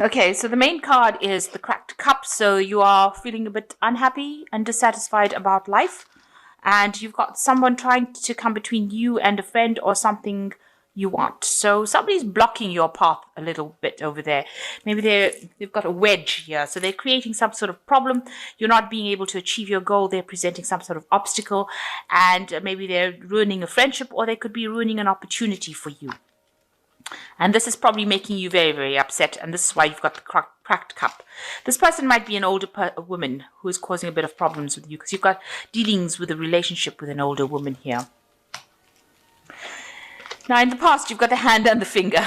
Okay, so the main card is the cracked cup. So you are feeling a bit unhappy and dissatisfied about life, and you've got someone trying to come between you and a friend or something you want. So somebody's blocking your path a little bit over there. Maybe they've got a wedge here, so they're creating some sort of problem. You're not being able to achieve your goal. They're presenting some sort of obstacle, and maybe they're ruining a friendship, or they could be ruining an opportunity for you. And this is probably making you very, very upset. And this is why you've got the cracked cup. This person might be an older woman who is causing a bit of problems with you, because you've got dealings with a relationship with an older woman here. Now, in the past, you've got the hand and the finger.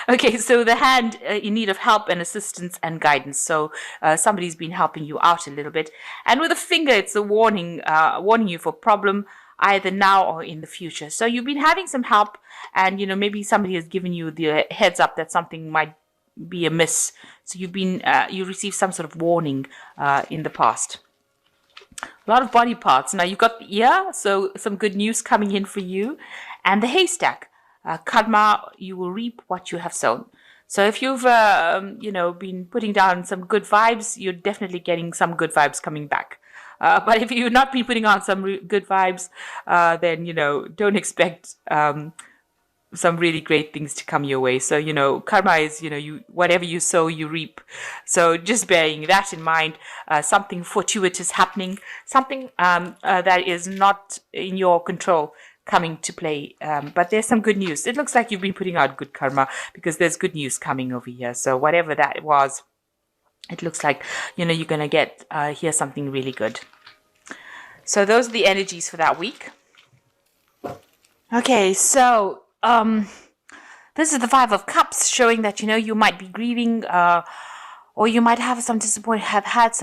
Okay, so the hand in need of help and assistance and guidance. So somebody's been helping you out a little bit. And with the finger, it's a warning, warning you for problem either now or in the future. So you've been having some help, and maybe somebody has given you the heads up that something might be amiss. So you received some sort of warning in the past. A lot of body parts. Now you've got the ear, so some good news coming in for you. And the haystack, karma, you will reap what you have sown. So if you've, been putting down some good vibes, you're definitely getting some good vibes coming back. But if you've not been putting on some good vibes, then, don't expect some really great things to come your way. So, karma is, whatever you sow, you reap. So just bearing that in mind, something fortuitous happening, something that is not in your control coming to play. But there's some good news. It looks like you've been putting out good karma, because there's good news coming over here. So whatever that was, it looks like, you're going to get, hear something really good. So those are the energies for that week. Okay, so this is the Five of Cups, showing that you might be grieving, or you might have had some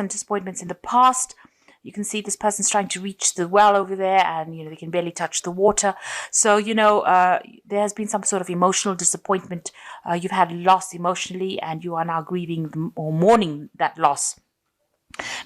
disappointments in the past. You can see this person's trying to reach the well over there, and they can barely touch the water. So there has been some sort of emotional disappointment. You've had loss emotionally, and you are now grieving or mourning that loss.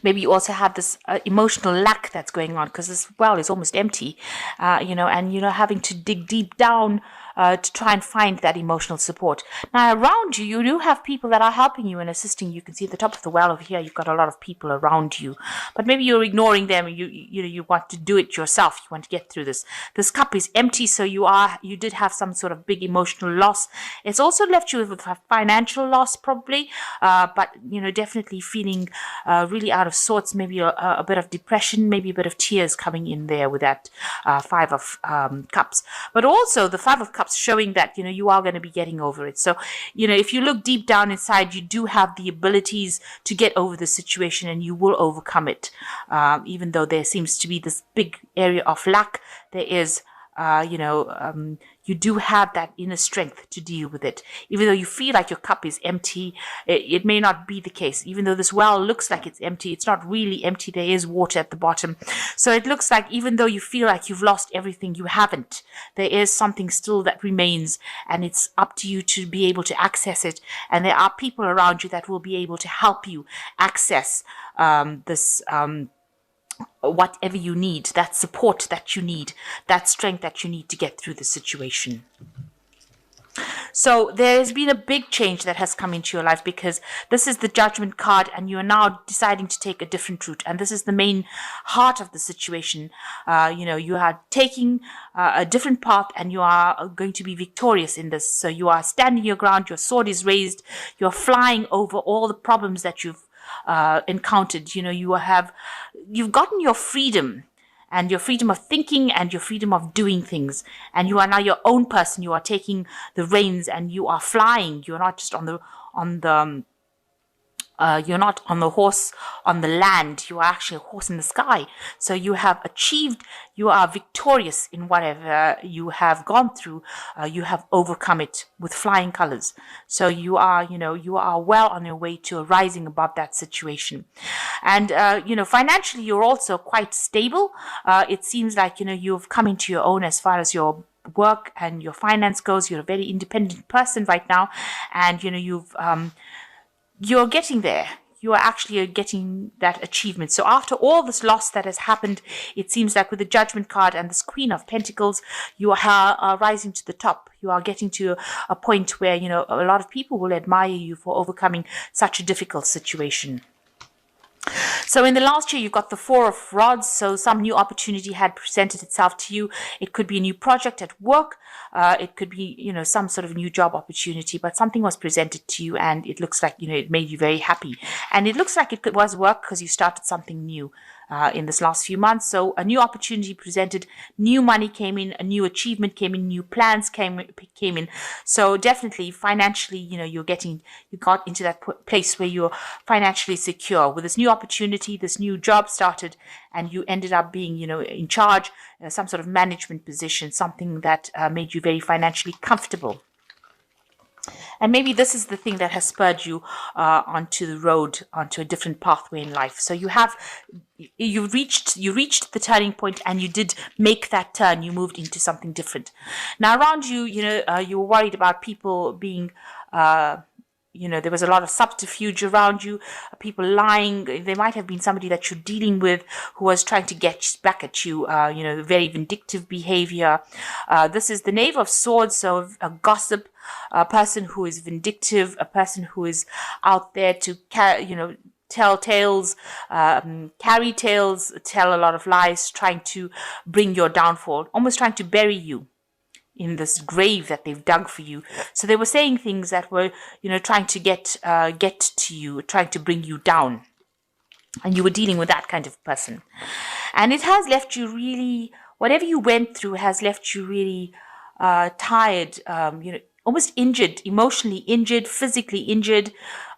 Maybe you also have this emotional lack that's going on, because this well is almost empty, and having to dig deep down to try and find that emotional support. Now, around you, you do have people that are helping you and assisting you. You can see at the top of the well over here, you've got a lot of people around you, but maybe you're ignoring them. You want to do it yourself. You want to get through this. This cup is empty, so you did have some sort of big emotional loss. It's also left you with a financial loss, probably, but definitely feeling really out of sorts. Maybe a bit of depression, maybe a bit of tears coming in there with that Five of Cups. But also the Five of Cups showing that you are going to be getting over it. So if you look deep down inside, you do have the abilities to get over the situation, and you will overcome it. Even though there seems to be this big area of lack, there is you do have that inner strength to deal with it. Even though you feel like your cup is empty, it may not be the case. Even though this well looks like it's empty, it's not really empty. There is water at the bottom. So it looks like even though you feel like you've lost everything, you haven't. There is something still that remains, and it's up to you to be able to access it. And there are people around you that will be able to help you access this whatever you need, that support that you need, that strength that you need to get through the situation. So there has been a big change that has come into your life, because this is the Judgment card, and you are now deciding to take a different route. And this is the main heart of the situation. You are taking a different path, and you are going to be victorious in this. So you are standing your ground, your sword is raised, you're flying over all the problems that you've encountered. You've gotten your freedom, and your freedom of thinking, and your freedom of doing things, and you are now your own person. You are taking the reins, and you are flying. You're not just on the you're not on the horse on the land. You are actually a horse in the sky. So you have achieved, you are victorious in whatever you have gone through. You have overcome it with flying colors. So you are well on your way to rising above that situation. And, financially, you're also quite stable. It seems like, you've come into your own as far as your work and your finance goes. You're a very independent person right now. And, you're getting there. you are actually getting that achievement. So after all this loss that has happened, it seems like with the Judgment card and this Queen of Pentacles, you are rising to the top. You are getting to a point where, you know, a lot of people will admire you for overcoming such a difficult situation. So in the last year, you've got the Four of Rods. So some new opportunity had presented itself to you. It could be a new project at work. It could be, you know, some sort of new job opportunity, but something was presented to you and it looks like, you know, it made you very happy. And it looks like it was work because you started something new in this last few months. So a new opportunity presented, new money came in, a new achievement came in, new plans came in. So definitely financially, you know, you got into that place where you're financially secure. With this new opportunity, this new job started, and you ended up being, you know, in charge, some sort of management position, something that made you very financially comfortable. And maybe this is the thing that has spurred you onto the road, onto a different pathway in life. So you reached the turning point, and you did make that turn. You moved into something different. Now around you, you know, you were worried about people being, you know, there was a lot of subterfuge around you, people lying. There might have been somebody that you're dealing with who was trying to get back at you, you know, very vindictive behavior. This is the Knave of Swords, so a gossip, a person who is vindictive, a person who is out there to, you know, tell tales, carry tales, tell a lot of lies, trying to bring your downfall, almost trying to bury you in this grave that they've dug for you. So they were saying things that were, you know, trying to get to you, trying to bring you down. And you were dealing with that kind of person. And it has left you really, whatever you went through has left you really tired, you know, almost injured, emotionally injured, physically injured.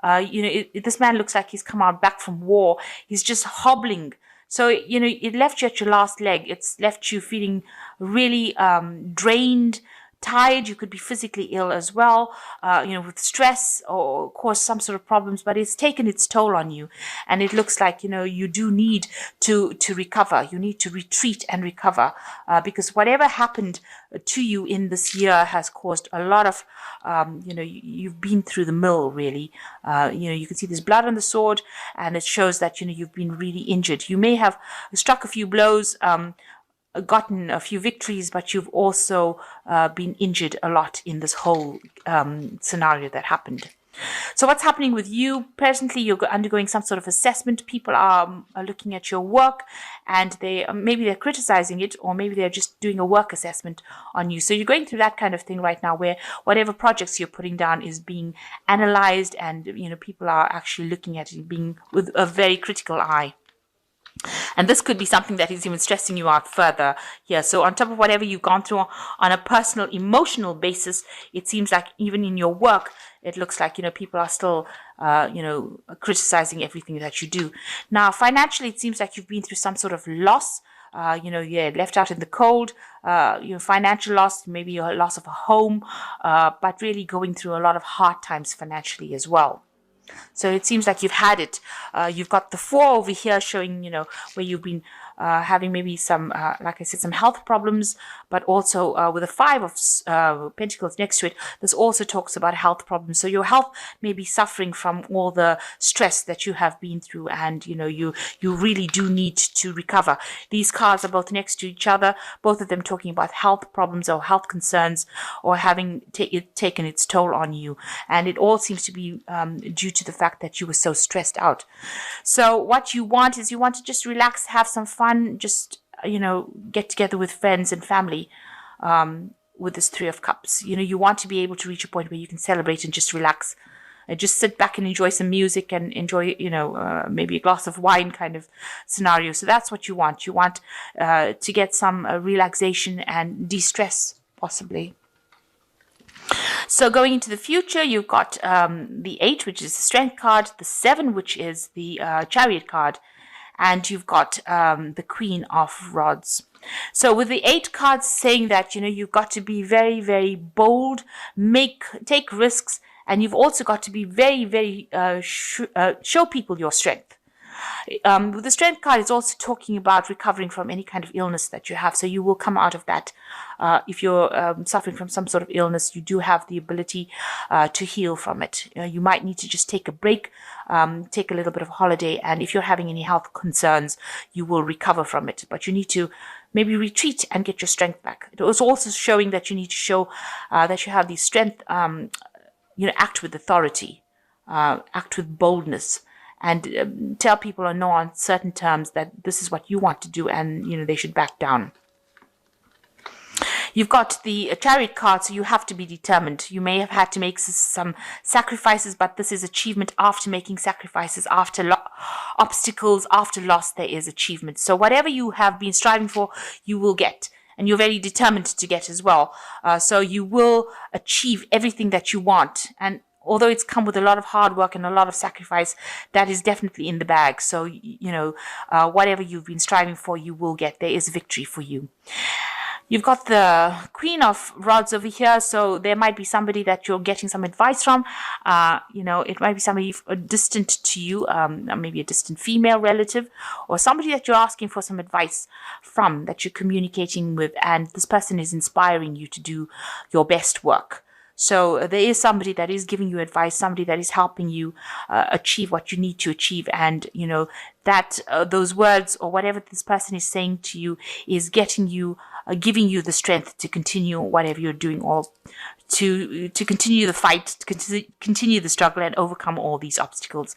You know, this man looks like he's come out back from war. He's just hobbling. So, you know, it left you at your last leg. It's left you feeling really drained, tired. You could be physically ill as well, you know, with stress or cause some sort of problems, but it's taken its toll on you. And it looks like, you know, you do need to recover. You need to retreat and recover because whatever happened to you in this year has caused a lot of, you know, you've been through the mill, really. You know, you can see there's blood on the sword, and it shows that, you know, you've been really injured. You may have struck a few blows, gotten a few victories, but you've also been injured a lot in this whole scenario that happened. So what's happening with you? Presently, you're undergoing some sort of assessment. People are looking at your work, and maybe they're criticizing it, or maybe they're just doing a work assessment on you. So you're going through that kind of thing right now, where whatever projects you're putting down is being analyzed, and, you know, people are actually looking at it being with a very critical eye. And this could be something that is even stressing you out further here. So on top of whatever you've gone through on a personal, emotional basis, it seems like even in your work, it looks like, you know, people are still, you know, criticizing everything that you do. Now, financially, it seems like you've been through some sort of loss. You know, yeah, left out in the cold, you know, financial loss, maybe a loss of a home, but really going through a lot of hard times financially as well. So it seems like you've had it. You've got the 4 over here showing, you know, where you've been having maybe some, like I said, some health problems, but also with the 5 of Pentacles next to it, this also talks about health problems. So your health may be suffering from all the stress that you have been through, and, you know, you really do need to recover. These cards are both next to each other, both of them talking about health problems or health concerns, or having taken its toll on you. And it all seems to be due to the fact that you were so stressed out. So what you want is you want to just relax, have some fun, just, you know, get together with friends and family with this 3 of Cups. You know, you want to be able to reach a point where you can celebrate and just relax and just sit back and enjoy some music and enjoy, you know, maybe a glass of wine kind of scenario. So that's what you want. You want to get some relaxation and de-stress, possibly. So going into the future, you've got the 8, which is the Strength card, the 7, which is the Chariot card, and you've got the Queen of Rods. So with the 8 cards saying that, you know, you've got to be very, very bold, take risks, and you've also got to be very, very show people your strength. With the strength card, it's also talking about recovering from any kind of illness that you have. So you will come out of that. If you're suffering from some sort of illness, you do have the ability to heal from it. You might need to just take a break, take a little bit of holiday, and if you're having any health concerns, you will recover from it. But you need to maybe retreat and get your strength back. It was also showing that you need to show that you have the strength, act with authority, act with boldness, and tell people or know on certain terms that this is what you want to do, and they should back down. You've got the Chariot card, so you have to be determined. You may have had to make some sacrifices, but this is achievement after making sacrifices, after obstacles, after loss, there is achievement. So whatever you have been striving for, you will get. And you're very determined to get as well. So you will achieve everything that you want. And although it's come with a lot of hard work and a lot of sacrifice, that is definitely in the bag. So, whatever you've been striving for, you will get. There is victory for you. You've got the Queen of Rods over here, so there might be somebody that you're getting some advice from. It might be somebody distant to you, maybe a distant female relative, or somebody that you're asking for some advice from, that you're communicating with, and this person is inspiring you to do your best work. So there is somebody that is giving you advice, somebody that is helping you achieve what you need to achieve. And, that those words or whatever this person is saying to you is giving you the strength to continue whatever you're doing, or to continue the fight, to continue the struggle and overcome all these obstacles.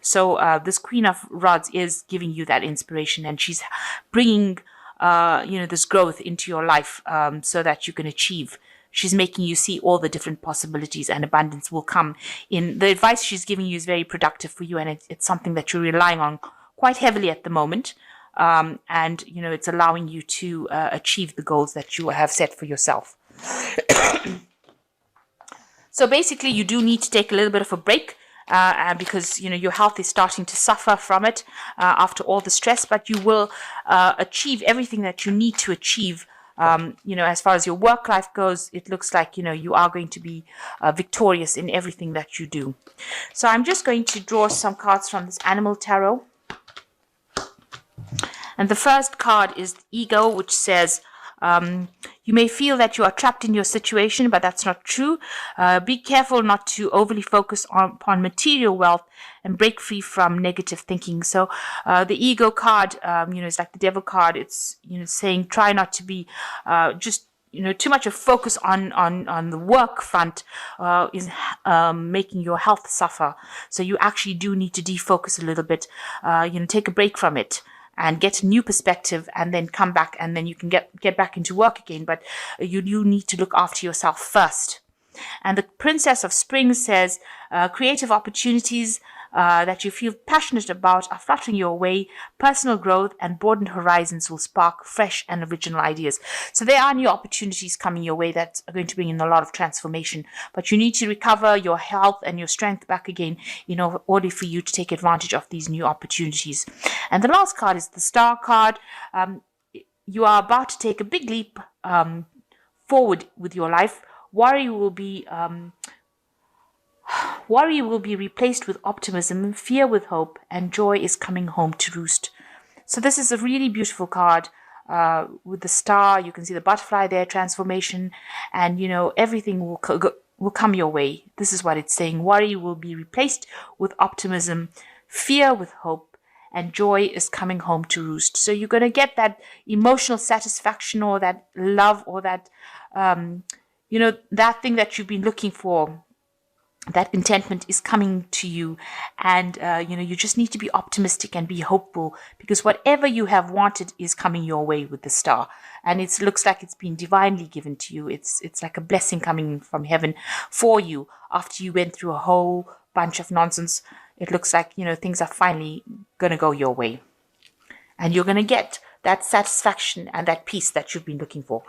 So this Queen of Rods is giving you that inspiration, and she's bringing, this growth into your life so that you can achieve. She's making you see all the different possibilities, and abundance will come in. The advice she's giving you is very productive for you, and it's something that you're relying on quite heavily at the moment. And, it's allowing you to achieve the goals that you have set for yourself. So basically, you do need to take a little bit of a break because, your health is starting to suffer from it after all the stress, but you will achieve everything that you need to achieve. As far as your work life goes, it looks like, you are going to be victorious in everything that you do. So I'm just going to draw some cards from this Animal Tarot. And the first card is the Ego, which says, you may feel that you are trapped in your situation, but that's not true. Be careful not to overly focus upon material wealth and break free from negative thinking. So the Ego card, is like the Devil card. It's, saying try not to be too much of focus on the work front is making your health suffer. So you actually do need to defocus a little bit, take a break from it and get a new perspective, and then come back, and then you can get back into work again. But you need to look after yourself first. And the Princess of Spring says, creative opportunities that you feel passionate about are fluttering your way. Personal growth and broadened horizons will spark fresh and original ideas. So there are new opportunities coming your way that are going to bring in a lot of transformation. But you need to recover your health and your strength back again in order for you to take advantage of these new opportunities. And the last card is the Star card. You are about to take a big leap forward with your life. Worry will be replaced with optimism, fear with hope, and joy is coming home to roost. So this is a really beautiful card with the star. You can see the butterfly there, transformation, and everything will come your way. This is what it's saying. Worry will be replaced with optimism, fear with hope, and joy is coming home to roost. So you're going to get that emotional satisfaction, or that love, or that that thing that you've been looking for. That contentment is coming to you, and you just need to be optimistic and be hopeful, because whatever you have wanted is coming your way with the star, and it looks like it's been divinely given to you. It's like a blessing coming from heaven for you after you went through a whole bunch of nonsense. It looks like things are finally going to go your way, and you're going to get that satisfaction and that peace that you've been looking for.